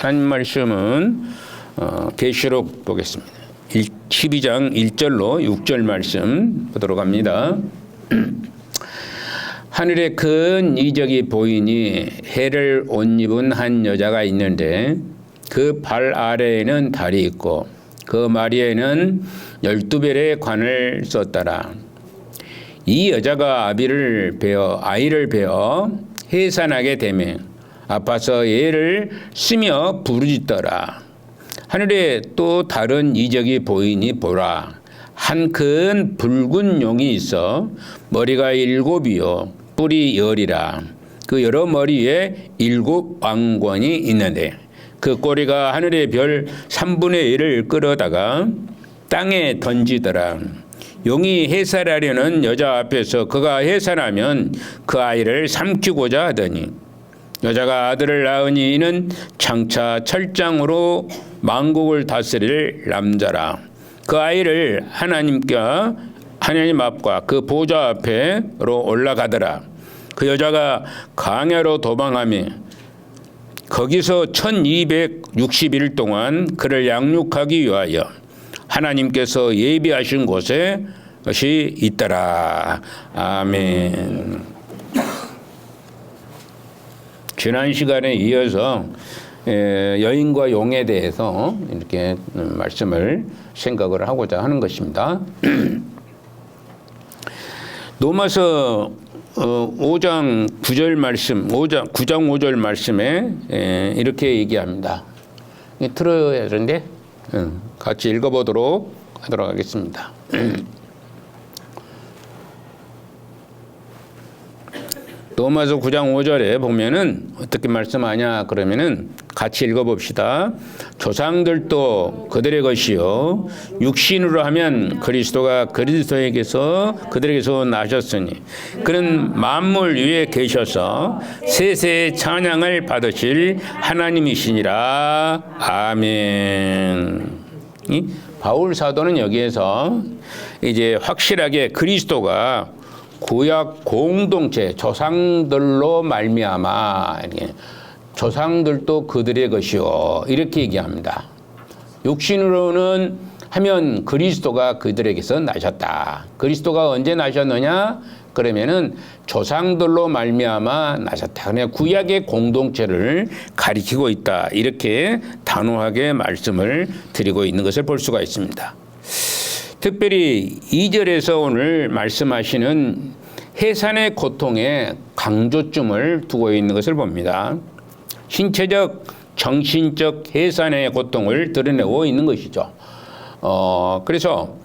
하나님 말씀은 계시록 보겠습니다. 12장 1절로 6절 말씀 보도록 합니다. 하늘에 큰 이적이 보이니 해를 옷 입은 한 여자가 있는데 그 발 아래에는 달이 있고 그 머리에는 12별의 관을 썼더라. 이 여자가 아이를 베어 해산하게 되며 아파서 얘를 쓰며 부르짖더라. 하늘에 또 다른 이적이 보이니 보라. 한 큰 붉은 용이 있어 머리가 7이요 뿔이 10이라. 그 여러 머리에 7 왕관이 있는데 그 꼬리가 하늘의 별 3분의 1을 끌어다가 땅에 던지더라. 용이 해산하려는 여자 앞에서 그가 해산하면 그 아이를 삼키고자 하더니 여자가 아들을 낳으니 이는 장차 철장으로 만국을 다스릴 남자라. 그 아이를 하나님 앞과 그 보좌 앞에로 올라가더라. 그 여자가 광야로 도망하며 거기서 1260일 동안 그를 양육하기 위하여 하나님께서 예비하신 곳에 것이 있더라. 아멘. 지난 시간에 이어서 여인과 용에 대해서 이렇게 말씀을 생각을 하고자 하는 것입니다. 로마서 5장 9절 말씀, 9장 5절 말씀에 이렇게 얘기합니다. 틀어야 되는데 같이 읽어보도록 하도록 하겠습니다. 로마서 9장 5절에 보면은 어떻게 말씀하냐 그러면은 같이 읽어봅시다. 조상들도 그들의 것이요 육신으로 하면 그리스도가 그들에게서 나셨으니 그는 만물 위에 계셔서 세세의 찬양을 받으실 하나님이시니라. 아멘. 바울 사도는 여기에서 이제 확실하게 그리스도가 구약 공동체 조상들로 말미암아 조상들도 그들의 것이요 이렇게 얘기합니다. 육신으로는 하면 그리스도가 그들에게서 나셨다. 그리스도가 언제 나셨느냐? 그러면은 조상들로 말미암아 나셨다. 그냥 구약의 공동체를 가리키고 있다. 이렇게 단호하게 말씀을 드리고 있는 것을 볼 수가 있습니다. 특별히 2절에서 오늘 말씀하시는 해산의 고통에 강조점을 두고 있는 것을 봅니다. 신체적, 정신적 해산의 고통을 드러내고 있는 것이죠. 그래서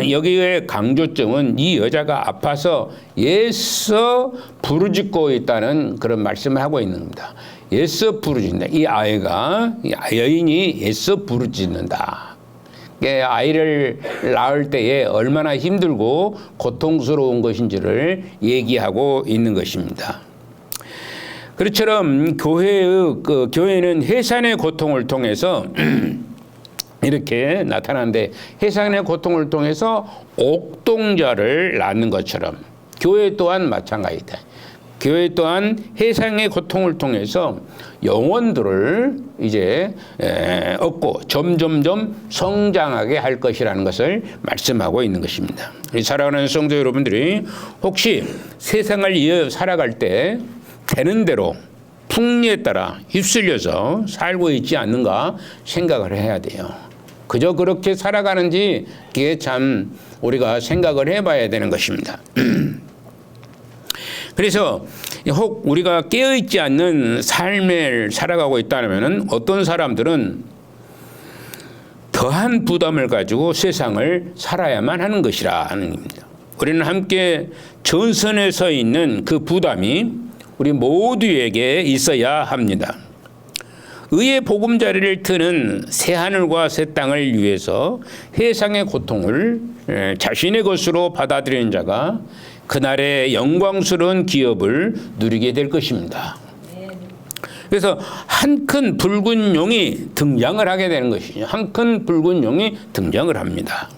여기에 강조점은 이 여자가 아파서 애써 부르짖고 있다는 그런 말씀을 하고 있는 겁니다. 애써 부르짖는다. 이 여인이 애써 부르짖는다. 아이를 낳을 때에 얼마나 힘들고 고통스러운 것인지를 얘기하고 있는 것입니다. 그처럼 교회는 해산의 고통을 통해서 이렇게 나타나는데 해산의 고통을 통해서 옥동자를 낳는 것처럼 교회 또한 마찬가지다. 교회 또한 해상의 고통을 통해서 영혼들을 이제 얻고 점점점 성장하게 할 것이라는 것을 말씀하고 있는 것입니다. 우리 사랑하는 성도 여러분들이 혹시 세상을 살아갈 때 되는 대로 풍리에 따라 휩쓸려서 살고 있지 않는가 생각을 해야 돼요. 그저 그렇게 살아가는지 그게 참 우리가 생각을 해봐야 되는 것입니다. 그래서 혹 우리가 깨어있지 않는 삶을 살아가고 있다면 어떤 사람들은 더한 부담을 가지고 세상을 살아야만 하는 것이라는 겁니다. 우리는 함께 전선에 서 있는 그 부담이 우리 모두에게 있어야 합니다. 의의 보금자리를 트는 새하늘과 새 땅을 위해서 해상의 고통을 자신의 것으로 받아들이는 자가 그날의 영광스러운 기업을 누리게 될 것입니다. 그래서 한 큰 붉은 용이 등장을 하게 되는 것이죠. 한 큰 붉은 용이 등장을 합니다.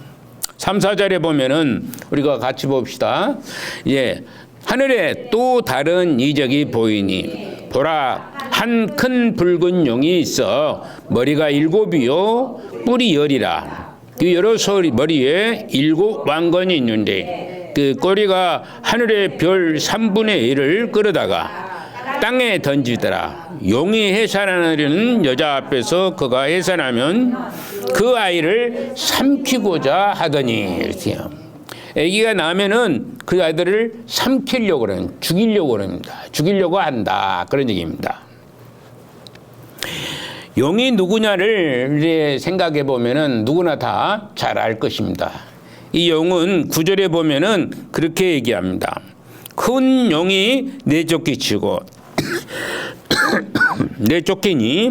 3, 4절에 보면은 우리가 같이 봅시다. 하늘에 또 다른 이적이 보이니 보라, 한 큰 붉은 용이 있어 머리가 7이요 뿔이 10이라. 그 여러 머리에 7 왕건이 있는데 그 꼬리가 하늘의 별 3분의 1을 끌어다가 땅에 던지더라. 용이 해산하려는 여자 앞에서 그가 해산하면 그 아이를 삼키고자 하더니, 이렇게요. 아기가 나면은 그 아이들을 삼키려고 그러는, 죽이려고 그럽니다. 죽이려고 한다. 그런 얘기입니다. 용이 누구냐를 이제 생각해 보면은 누구나 다 잘 알 것입니다. 이 용은 9절에 보면은 그렇게 얘기합니다. 큰 용이 내쫓기치고 내쫓기니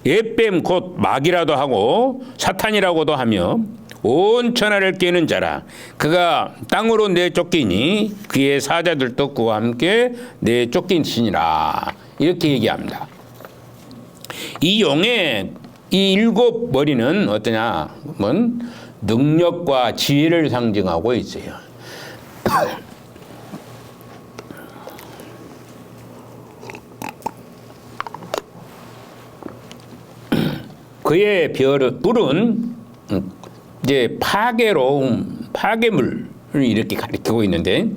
옛뱀 곧 마귀라도 하고 사탄이라고도 하며 온 천하를 깨는 자라. 그가 땅으로 내쫓기니 그의 사자들도 그와 함께 내쫓기시니라. 이렇게 얘기합니다. 이 용의 이 7 머리는 어떠냐? 능력과 지혜를 상징하고 있어요. 그의 뿔은 이제 파괴물을 이렇게 가리키고 있는데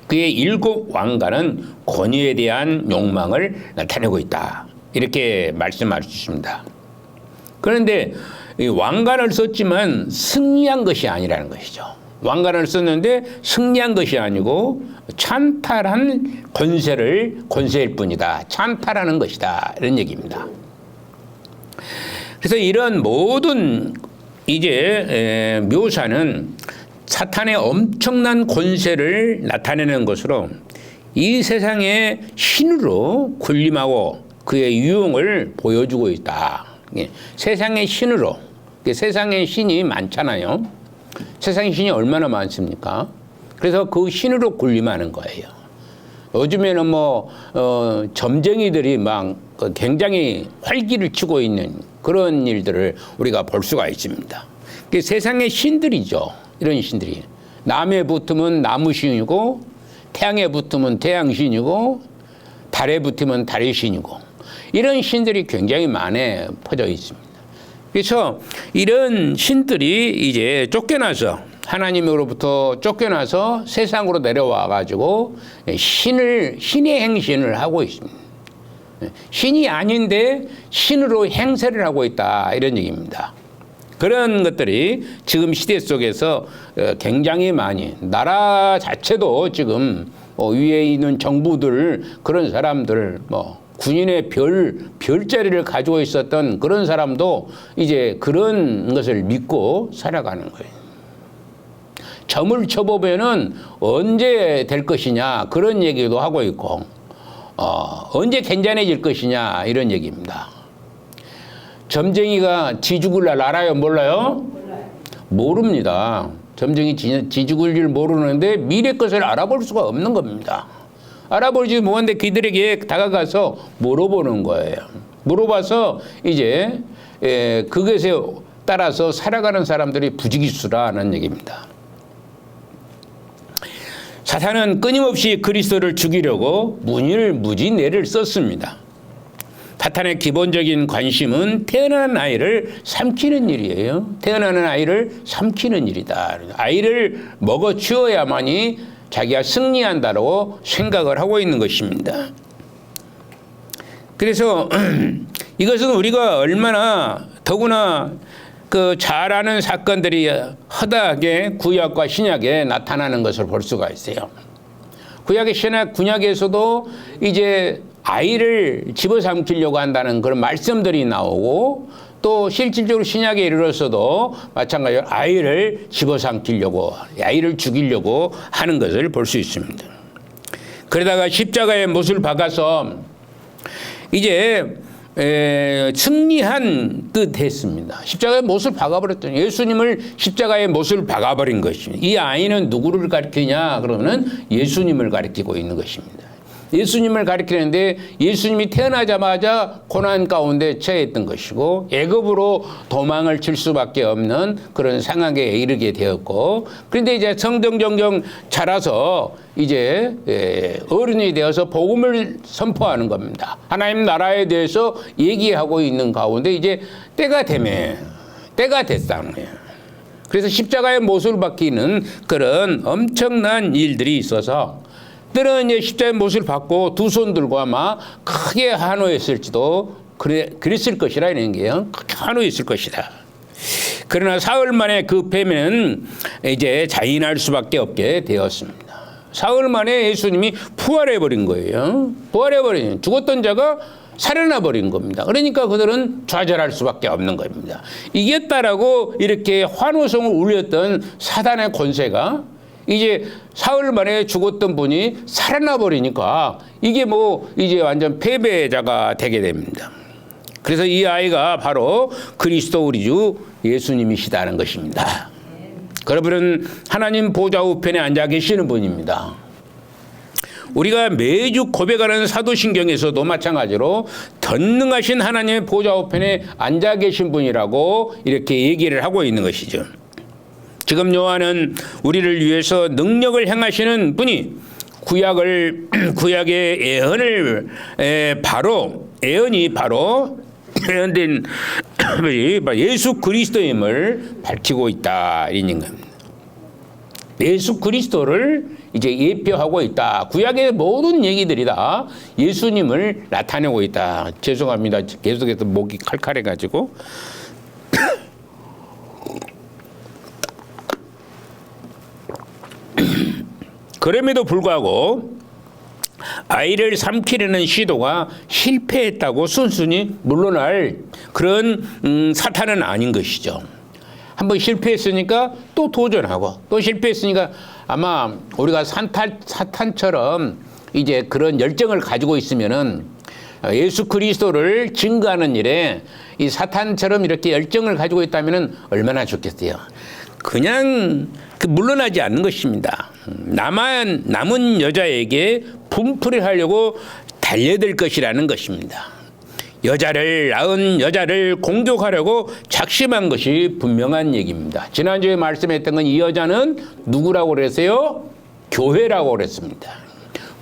그의 7 왕관은 권위에 대한 욕망을 나타내고 있다. 이렇게 말씀할 수 있습니다. 그런데 이 왕관을 썼지만 승리한 것이 아니라는 것이죠. 왕관을 썼는데 승리한 것이 아니고 찬탈한 권세일 뿐이다. 찬탈하는 것이다. 이런 얘기입니다. 그래서 이런 모든 이제 묘사는 사탄의 엄청난 권세를 나타내는 것으로 이 세상의 신으로 군림하고 그의 유용을 보여주고 있다. 세상의 신으로, 세상의 신이 많잖아요. 세상의 신이 얼마나 많습니까? 그래서 그 신으로 군림하는 거예요. 요즘에는 점쟁이들이 막 굉장히 활기를 치고 있는 그런 일들을 우리가 볼 수가 있습니다. 세상의 신들이죠. 이런 신들이. 남에 붙으면 나무신이고, 태양에 붙으면 태양신이고, 달에 붙으면 달의 신이고, 이런 신들이 굉장히 많이 퍼져 있습니다. 그래서 이런 신들이 이제 쫓겨나서, 하나님으로부터 쫓겨나서 세상으로 내려와 가지고 신의 행신을 하고 있습니다. 신이 아닌데 신으로 행세를 하고 있다. 이런 얘기입니다. 그런 것들이 지금 시대 속에서 굉장히 많이, 나라 자체도 지금 위에 있는 정부들, 그런 사람들, 군인의 별자리를 가지고 있었던 그런 사람도 이제 그런 것을 믿고 살아가는 거예요. 점을 쳐보면은 언제 될 것이냐, 그런 얘기도 하고 있고, 언제 괜찮아질 것이냐, 이런 얘기입니다. 점쟁이가 지 죽을 날 알아요? 몰라요? 모릅니다. 점쟁이 지 죽을 줄 모르는데 미래 것을 알아볼 수가 없는 겁니다. 알아보지 못하는데 그들에게 다가가서 물어보는 거예요. 물어봐서 이제 그것에 따라서 살아가는 사람들이 부지기수라는 얘기입니다. 사탄은 끊임없이 그리스도를 죽이려고 무지내를 썼습니다. 사탄의 기본적인 관심은 태어나는 아이를 삼키는 일이에요. 태어나는 아이를 삼키는 일이다. 아이를 먹어 치워야만이 자기가 승리한다고 생각을 하고 있는 것입니다. 그래서 이것은 우리가 얼마나 더구나 잘 아는 사건들이 허다하게 구약과 신약에 나타나는 것을 볼 수가 있어요. 구약의 군약에서도 이제 아이를 집어삼키려고 한다는 그런 말씀들이 나오고, 또 실질적으로 신약에 이르러서도 마찬가지로 아이를 집어삼키려고, 아이를 죽이려고 하는 것을 볼 수 있습니다. 그러다가 십자가에 못을 박아서 이제 승리한 듯 했습니다. 십자가에 못을 박아버렸더니 예수님을 십자가에 못을 박아버린 것입니다. 이 아이는 누구를 가리키냐 그러면 예수님을 가리키고 있는 것입니다. 예수님을 가리키는데 예수님이 태어나자마자 고난 가운데 처했던 것이고 애굽으로 도망을 칠 수밖에 없는 그런 상황에 이르게 되었고, 그런데 이제 성정정정 자라서 이제 어른이 되어서 복음을 선포하는 겁니다. 하나님 나라에 대해서 얘기하고 있는 가운데 이제 때가 됐다는 거예요. 그래서 십자가의 못을 박히는 그런 엄청난 일들이 있어서 때는 이제 십자가의 못을 받고 두 손 들고 아마 크게 한호했을지도 그랬을 것이라 이런 게요. 크게 한호했을 것이다. 그러나 사흘 만에 그 뱀은 이제 자인할 수밖에 없게 되었습니다. 사흘 만에 예수님이 부활해버린 거예요. 부활해버린, 죽었던 자가 살아나버린 겁니다. 그러니까 그들은 좌절할 수밖에 없는 겁니다. 이겼다라고 이렇게 환호성을 울렸던 사단의 권세가 이제 사흘 만에 죽었던 분이 살아나버리니까 이게 뭐 이제 완전 패배자가 되게 됩니다. 그래서 이 아이가 바로 그리스도 우리 주 예수님이시다는 것입니다. 그러분은 하나님 보좌 우편에 앉아 계시는 분입니다. 우리가 매주 고백하는 사도신경에서도 마찬가지로 전능하신 하나님의 보좌 우편에 앉아 계신 분이라고 이렇게 얘기를 하고 있는 것이죠. 지금 요한은 우리를 위해서 능력을 행하시는 분이 구약의 예언이 바로 예언된 예수 그리스도임을 밝히고 있다 이런 겁니다. 예수 그리스도를 이제 예표하고 있다. 구약의 모든 얘기들이 다 예수님을 나타내고 있다. 죄송합니다. 계속해서 목이 칼칼해가지고. 그럼에도 불구하고 아이를 삼키려는 시도가 실패했다고 순순히 물러날 그런 사탄은 아닌 것이죠. 한번 실패했으니까 또 도전하고 또 실패했으니까 아마 우리가 사탄처럼 이제 그런 열정을 가지고 있으면은 예수 그리스도를 증거하는 일에 이 사탄처럼 이렇게 열정을 가지고 있다면은 얼마나 좋겠어요. 그냥 물러나지 않는 것입니다. 남은 여자에게 분풀이를 하려고 달려들 것이라는 것입니다. 낳은 여자를 공격하려고 작심한 것이 분명한 얘기입니다. 지난주에 말씀했던 건 이 여자는 누구라고 그랬어요? 교회라고 그랬습니다.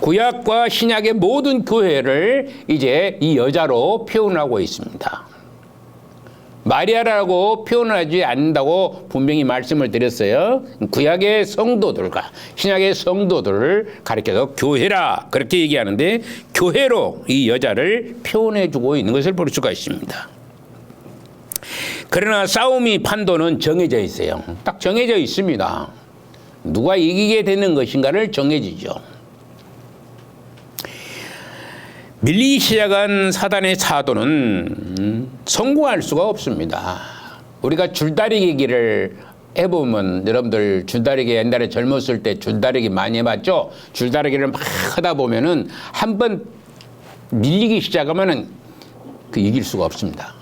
구약과 신약의 모든 교회를 이제 이 여자로 표현하고 있습니다. 마리아라고 표현하지 않는다고 분명히 말씀을 드렸어요. 구약의 성도들과 신약의 성도들을 가리켜서 교회라 그렇게 얘기하는데 교회로 이 여자를 표현해주고 있는 것을 볼 수가 있습니다. 그러나 싸움이 판도는 정해져 있어요. 딱 정해져 있습니다. 누가 이기게 되는 것인가를 정해지죠. 밀리기 시작한 사단의 사도는 성공할 수가 없습니다. 우리가 줄다리기를 해보면 여러분들 줄다리기 옛날에 젊었을 때 줄다리기 많이 해봤죠? 줄다리기를 막 하다 보면은 한번 밀리기 시작하면은 이길 수가 없습니다.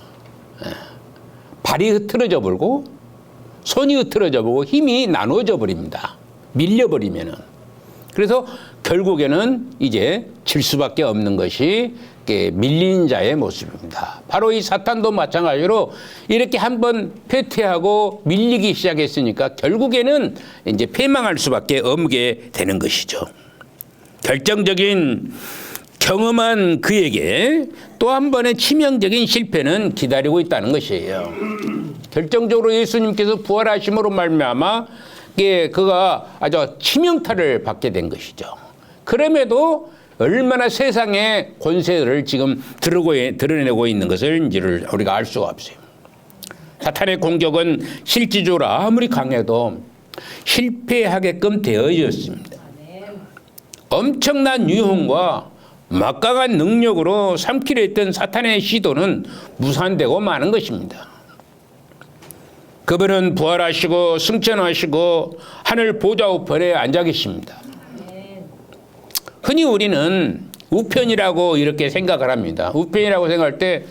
발이 흐트러져 버리고 손이 흐트러져 버리고 힘이 나눠져 버립니다. 밀려버리면은. 그래서 결국에는 이제 질 수밖에 없는 것이 밀린 자의 모습입니다. 바로 이 사탄도 마찬가지로 이렇게 한번 패퇴하고 밀리기 시작했으니까 결국에는 이제 패망할 수밖에 없게 되는 것이죠. 결정적인 경험한 그에게 또 한 번의 치명적인 실패는 기다리고 있다는 것이에요. 결정적으로 예수님께서 부활하심으로 말미암아 그가 아주 치명타를 받게 된 것이죠. 그럼에도 얼마나 세상의 권세를 지금 드러내고 있는 것을 우리가 알 수가 없어요. 사탄의 공격은 실질적으로 아무리 강해도 실패하게끔 되어졌습니다. 엄청난 유혹과 막강한 능력으로 삼키려 했던 사탄의 시도는 무산되고 마는 것입니다. 그분은 부활하시고 승천하시고 하늘 보좌 우편에 앉아 계십니다. 흔히 우리는 우편이라고 이렇게 생각을 합니다. 우편이라고 생각할 때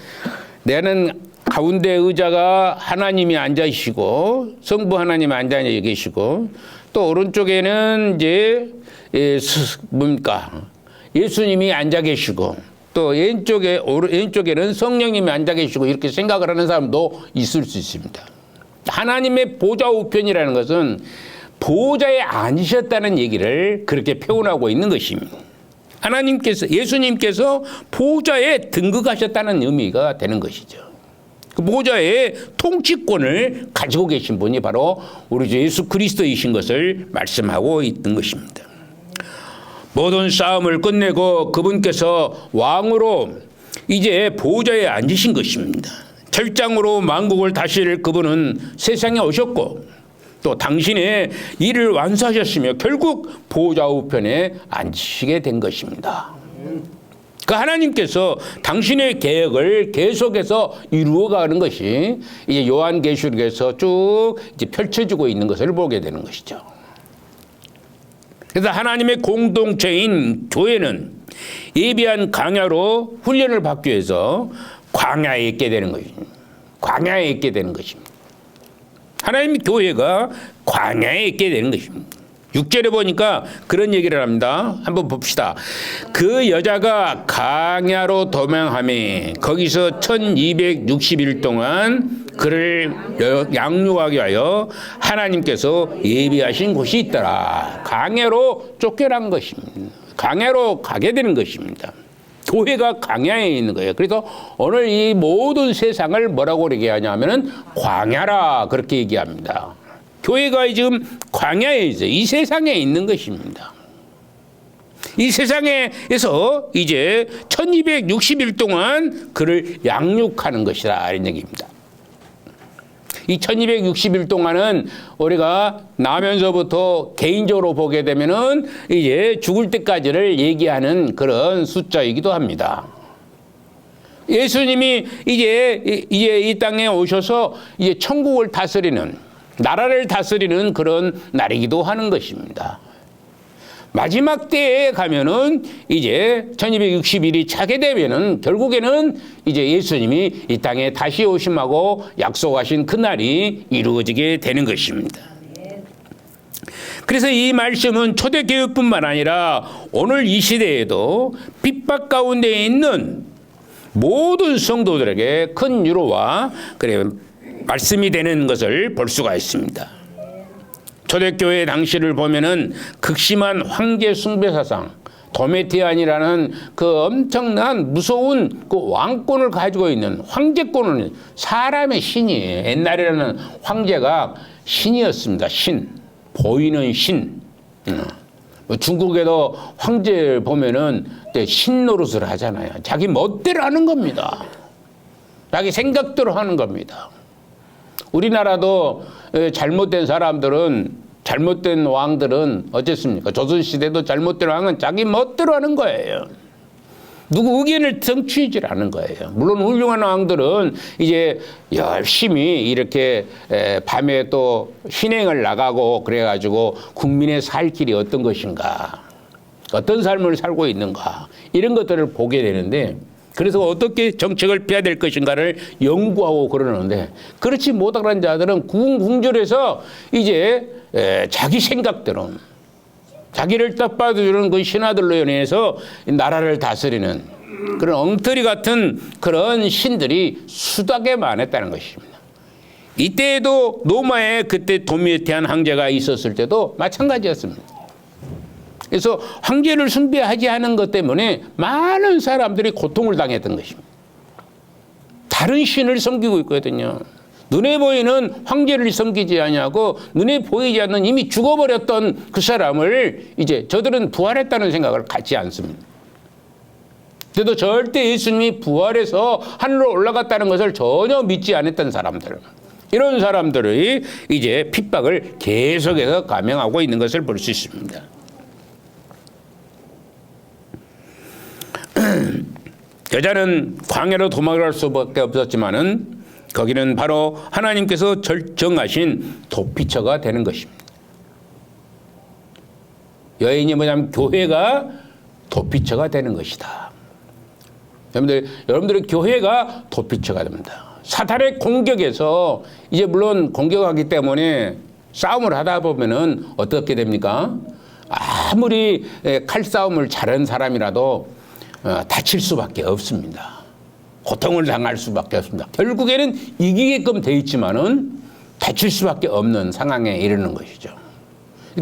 내는 가운데 의자가 하나님이 앉아 계시고 성부 하나님이 앉아 계시고 또 오른쪽에는 이제 뭡니까? 예수님이 앉아 계시고 또 왼쪽에는 성령님이 앉아 계시고 이렇게 생각을 하는 사람도 있을 수 있습니다. 하나님의 보좌 우편이라는 것은 보좌에 앉으셨다는 얘기를 그렇게 표현하고 있는 것입니다. 예수님께서 보좌에 등극하셨다는 의미가 되는 것이죠. 그 보좌의 통치권을 가지고 계신 분이 바로 우리 주 예수 그리스도이신 것을 말씀하고 있는 것입니다. 모든 싸움을 끝내고 그분께서 왕으로 이제 보좌에 앉으신 것입니다. 철장으로 만국을 다스릴 그분은 세상에 오셨고 또 당신의 일을 완수하셨으며 결국 보좌 우편에 앉으시게 된 것입니다. 그 하나님께서 당신의 계획을 계속해서 이루어가는 것이 이제 요한계시록에서 쭉 이제 펼쳐지고 있는 것을 보게 되는 것이죠. 그래서 하나님의 공동체인 교회는 예비한 광야로 훈련을 받기 위해서 광야에 있게 되는 것입니다. 광야에 있게 되는 것입니다. 하나님의 교회가 광야에 있게 되는 것입니다. 6절에 보니까 그런 얘기를 합니다. 한번 봅시다. 그 여자가 광야로 도망하며 거기서 1260일 동안 그를 양육하게 하여 하나님께서 예비하신 곳이 있더라. 광야로 쫓겨난 것입니다. 광야로 가게 되는 것입니다. 교회가 광야에 있는 거예요. 그래서 오늘 이 모든 세상을 뭐라고 얘기하냐면은 광야라 그렇게 얘기합니다. 교회가 지금 광야에 있어요. 이 세상에 있는 것입니다. 이 세상에서 이제 1260일 동안 그를 양육하는 것이다 이런 얘기입니다. 이 1260일 동안은 우리가 나면서부터 개인적으로 보게 되면은 이제 죽을 때까지를 얘기하는 그런 숫자이기도 합니다. 예수님이 이제 이 땅에 오셔서 이제 천국을 다스리는 나라를 다스리는 그런 날이기도 하는 것입니다. 마지막 때에 가면은 이제 1260일이 차게 되면은 결국에는 이제 예수님이 이 땅에 다시 오심하고 약속하신 그 날이 이루어지게 되는 것입니다. 그래서 이 말씀은 초대교회뿐만 아니라 오늘 이 시대에도 핍박 가운데 있는 모든 성도들에게 큰 위로와 말씀이 되는 것을 볼 수가 있습니다. 초대교회 당시를 보면은 극심한 황제 숭배 사상, 도메티안이라는 그 엄청난 무서운 그 왕권을 가지고 있는 황제권은 사람의 신이에요. 옛날에는 황제가 신이었습니다. 신, 보이는 신. 중국에도 황제 보면은 신 노릇을 하잖아요. 자기 멋대로 하는 겁니다. 자기 생각대로 하는 겁니다. 우리나라도 잘못된 사람들은 잘못된 왕들은 어쨌습니까? 조선시대도 잘못된 왕은 자기 멋대로 하는 거예요. 누구 의견을 성취하지 않은 거예요. 물론 훌륭한 왕들은 이제 열심히 이렇게 밤에 또 신행을 나가고 그래가지고 국민의 살 길이 어떤 것인가, 어떤 삶을 살고 있는가 이런 것들을 보게 되는데 그래서 어떻게 정책을 펴야 될 것인가를 연구하고 그러는데 그렇지 못한 자들은 궁중절에서 이제 자기 생각대로 자기를 뜻받아주는 그 신하들로 인해서 나라를 다스리는 그런 엉터리 같은 그런 신들이 수닥에 많았다는 것입니다. 이때에도 로마에 그때 도미티안 황제가 있었을 때도 마찬가지였습니다. 그래서 황제를 숭배하지 않은 것 때문에 많은 사람들이 고통을 당했던 것입니다. 다른 신을 섬기고 있거든요. 눈에 보이는 황제를 섬기지 아니하고 눈에 보이지 않는 이미 죽어버렸던 그 사람을 이제 저들은 부활했다는 생각을 갖지 않습니다. 그래도 절대 예수님이 부활해서 하늘로 올라갔다는 것을 전혀 믿지 않았던 사람들, 이런 사람들이 이제 핍박을 계속해서 감행하고 있는 것을 볼 수 있습니다. 여자는 광야로 도망갈 수밖에 없었지만은 거기는 바로 하나님께서 정하신 도피처가 되는 것입니다. 여인이 뭐냐면 교회가 도피처가 되는 것이다. 여러분들의 교회가 도피처가 됩니다. 사탄의 공격에서 이제 물론 공격하기 때문에 싸움을 하다 보면은 어떻게 됩니까? 아무리 칼싸움을 잘한 사람이라도 다칠 수밖에 없습니다. 고통을 당할 수밖에 없습니다. 결국에는 이기게끔 돼 있지만은 다칠 수밖에 없는 상황에 이르는 것이죠.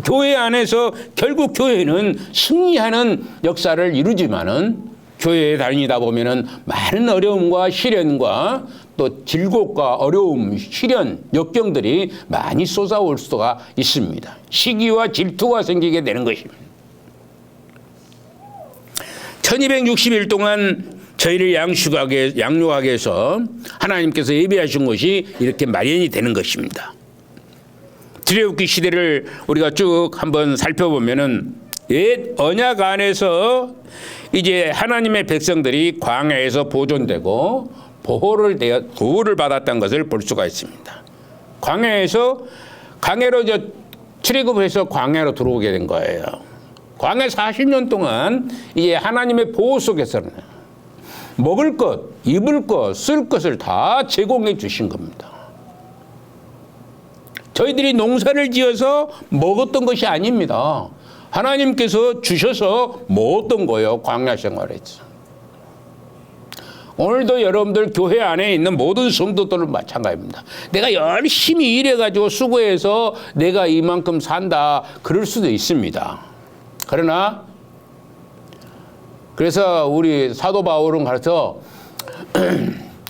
교회 안에서 결국 교회는 승리하는 역사를 이루지만은 교회에 다니다 보면은 많은 어려움과 시련과 또 질곡과 어려움, 시련, 역경들이 많이 쏟아올 수가 있습니다. 시기와 질투가 생기게 되는 것입니다. 1260일 동안 저희를 양육하게 해서 하나님께서 예비하신 것이 이렇게 마련이 되는 것입니다. 출애굽기 시대를 우리가 쭉 한번 살펴보면은 옛 언약 안에서 이제 하나님의 백성들이 광야에서 보존되고 보호를 받았다는 것을 볼 수가 있습니다. 광야에서 강해로 출애굽해서 광야로 들어오게 된 거예요. 광야 40년 동안 이제 하나님의 보호 속에서는 먹을 것, 입을 것, 쓸 것을 다 제공해 주신 겁니다. 저희들이 농사를 지어서 먹었던 것이 아닙니다. 하나님께서 주셔서 먹었던 거예요. 광야 생활에서. 오늘도 여러분들 교회 안에 있는 모든 성도들은 마찬가지입니다. 내가 열심히 일해가지고 수고해서 내가 이만큼 산다. 그럴 수도 있습니다. 그러나 그래서 우리 사도 바울은 가서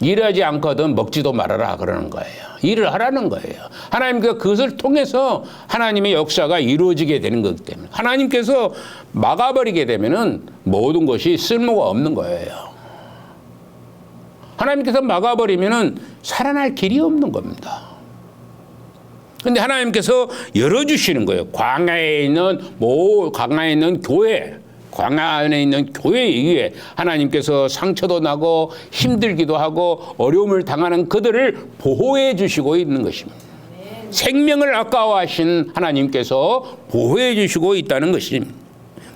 일하지 않거든 먹지도 말아라 그러는 거예요. 일을 하라는 거예요. 하나님께서 그것을 통해서 하나님의 역사가 이루어지게 되는 거기 때문에 하나님께서 막아버리게 되면은 모든 것이 쓸모가 없는 거예요. 하나님께서 막아버리면은 살아날 길이 없는 겁니다. 그런데 하나님께서 열어주시는 거예요. 광야에 있는 교회, 광야 안에 있는 교회 이후에 하나님께서 상처도 나고 힘들기도 하고 어려움을 당하는 그들을 보호해 주시고 있는 것입니다. 생명을 아까워하신 하나님께서 보호해 주시고 있다는 것입니다.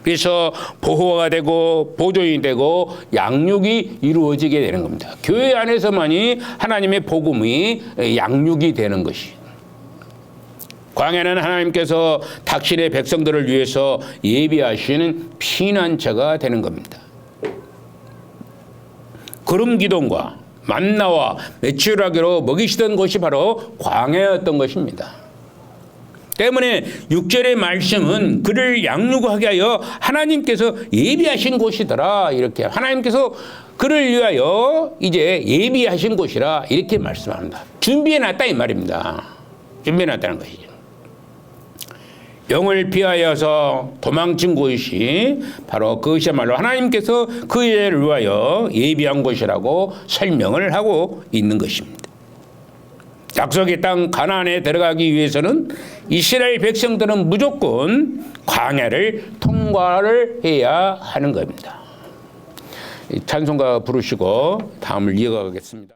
그래서 보호가 되고 보존이 되고 양육이 이루어지게 되는 겁니다. 교회 안에서만이 하나님의 복음이 양육이 되는 것이. 광야는 하나님께서 당신의 백성들을 위해서 예비하시는 피난처가 되는 겁니다. 구름 기둥과 만나와 메추라기로 먹이시던 곳이 바로 광야였던 것입니다. 때문에 6절의 말씀은 그를 양육하게 하여 하나님께서 예비하신 곳이더라. 이렇게 하나님께서 그를 위하여 이제 예비하신 곳이라 이렇게 말씀합니다. 준비해놨다 이 말입니다. 준비해놨다는 것이죠. 영을 피하여서 도망친 곳이 바로 그것이야말로 하나님께서 그를 위하여 예비한 곳이라고 설명을 하고 있는 것입니다. 약속의 땅 가나안에 들어가기 위해서는 이스라엘 백성들은 무조건 광야를 통과를 해야 하는 겁니다. 찬송가 부르시고 다음을 이어가겠습니다.